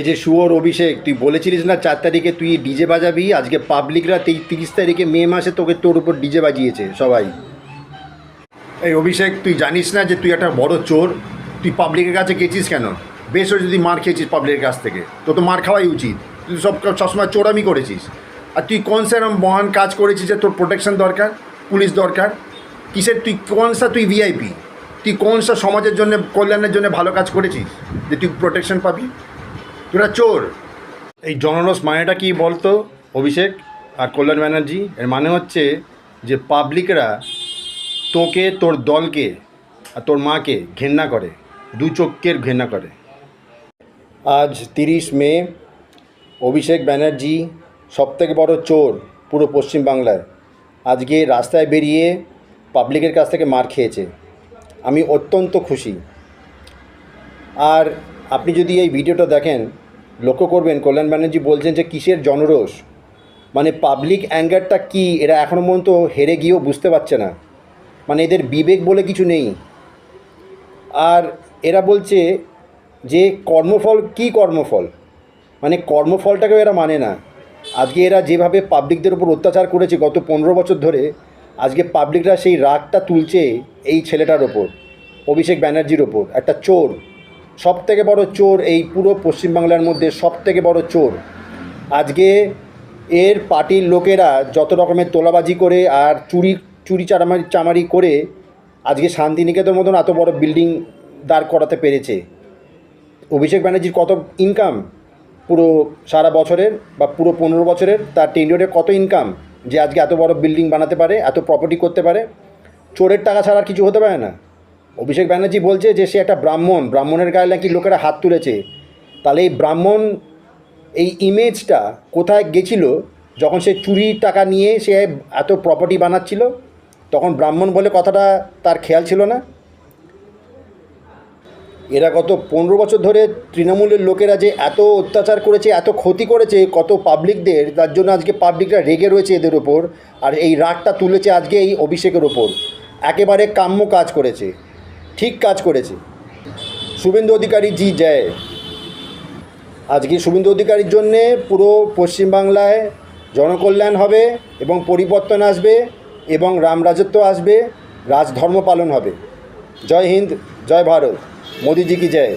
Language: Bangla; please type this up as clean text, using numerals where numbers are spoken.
এই যে শুয়োর অভিষেক, তুই বলেছিলিস না 4 তারিখে তুই ডিজে বাজাবি, আজকে পাবলিকরা 30 তারিখে মে মাসে তোর উপর ডিজে বাজিয়েছে সবাই। এই অভিষেক, তুই জানিস না যে তুই একটা বড় চোর? তুই পাবলিকের কাছে গেছিস কেন? বেশ হয়েছে যদি মার খেয়েছিস পাবলিকের কাছ থেকে, তো মার খাওয়াই উচিত। তুই সবসময় চোরামি করেছিস। আর তুই কোন সে এরকম মহান কাজ করেছিস যে তোর প্রোটেকশন দরকার, পুলিশ দরকার? কিসের তুই ভিআইপি? তুই কোন সা সমাজের জন্য, কল্যাণের জন্য ভালো কাজ করেছিস যে তুই প্রোটেকশন পাবি? তোরা চোর। এই জনরস মানেটা কি বলতো অভিষেক আর কল্যাণ ব্যানার্জি? এর মানে হচ্ছে যে পাবলিকরা তোকে, তোর দলকে আর তোর মাকে ঘেন্না করে, দু চোখের ঘেন্না করে। আজ 30 মে, অভিষেক ব্যানার্জি সবথেকে বড় চোর পুরো পশ্চিমবাংলায় আজকে রাস্তায় বেরিয়ে পাবলিকের কাছ থেকে মার খেয়েছে। আমি অত্যন্ত খুশি। আর আপনি যদি এই ভিডিওটা দেখেন, লক্ষ্য করবেন কল্যাণ ব্যানার্জি বলছেন যে কিসের জনরোষ, মানে পাবলিক অ্যাঙ্গারটা কী এরা এখনও পর্যন্ত হেরে গিয়েও বুঝতে পারছে না। মানে এদের বিবেক বলে কিছু নেই। আর এরা বলছে যে কর্মফল, কি কর্মফল? মানে কর্মফলটাকেও এরা মানে না। আজকে এরা যেভাবে পাবলিকদের উপর অত্যাচার করেছে গত 15 বছর ধরে, আজকে পাবলিকরা সেই রাগটা তুলছে এই ছেলেটার ওপর, অভিষেক ব্যানার্জির ওপর। একটা চোর, সবথেকে বড় চোর এই পুরো পশ্চিমবাংলার মধ্যে, সবথেকে বড় চোর। আজকে এর পার্টির লোকেরা যত রকমের তোলাবাজি করে আর চুরি চামারি করে আজকে শান্তিনিকেতনের মতন এত বড় বিল্ডিং দাঁড় করাতে পেরেছে। অভিষেক ব্যানার্জির কত ইনকাম পুরো সারা বছরের বা পুরো 15 বছরের, তার টেন্ডারে কত ইনকাম যে আজকে এত বড় বিল্ডিং বানাতে পারে, এত প্রপার্টি করতে পারে? চোরের টাকা ছাড়া আর কিছু হতে পারে না। অভিষেক ব্যানার্জি বলছে যে সে একটা ব্রাহ্মণ, ব্রাহ্মণের গায়ে নাকি লোকেরা হাত তুলেছে। তাহলে এই ব্রাহ্মণ, এই ইমেজটা কোথায় গেছিল যখন সে চুরি টাকা নিয়ে সে এত প্রপার্টি বানাচ্ছিল? তখন ব্রাহ্মণ বলে কথাটা তার খেয়াল ছিল না? এরা গত 15 বছর ধরে তৃণমূলের লোকেরা যে এত অত্যাচার করেছে, এত ক্ষতি করেছে কত পাবলিকদের, তার জন্য আজকে পাবলিকরা রেগে রয়েছে এদের ওপর। আর এই রাগটা তুলেছে আজকে এই অভিষেকের ওপর। একেবারে কাম্য কাজ করেছে, ঠিক কাজ করেছে। শুভেন্দু অধিকারী জি জয়। আজকে শুভেন্দু অধিকারীর জন্যে পুরো পশ্চিমবাংলায় জনকল্যাণ হবে এবং পরিবর্তন আসবে এবং রামরাজত্ব আসবে, রাজধর্ম পালন হবে। জয় হিন্দ, জয় ভারত, মোদিজি কি জয়।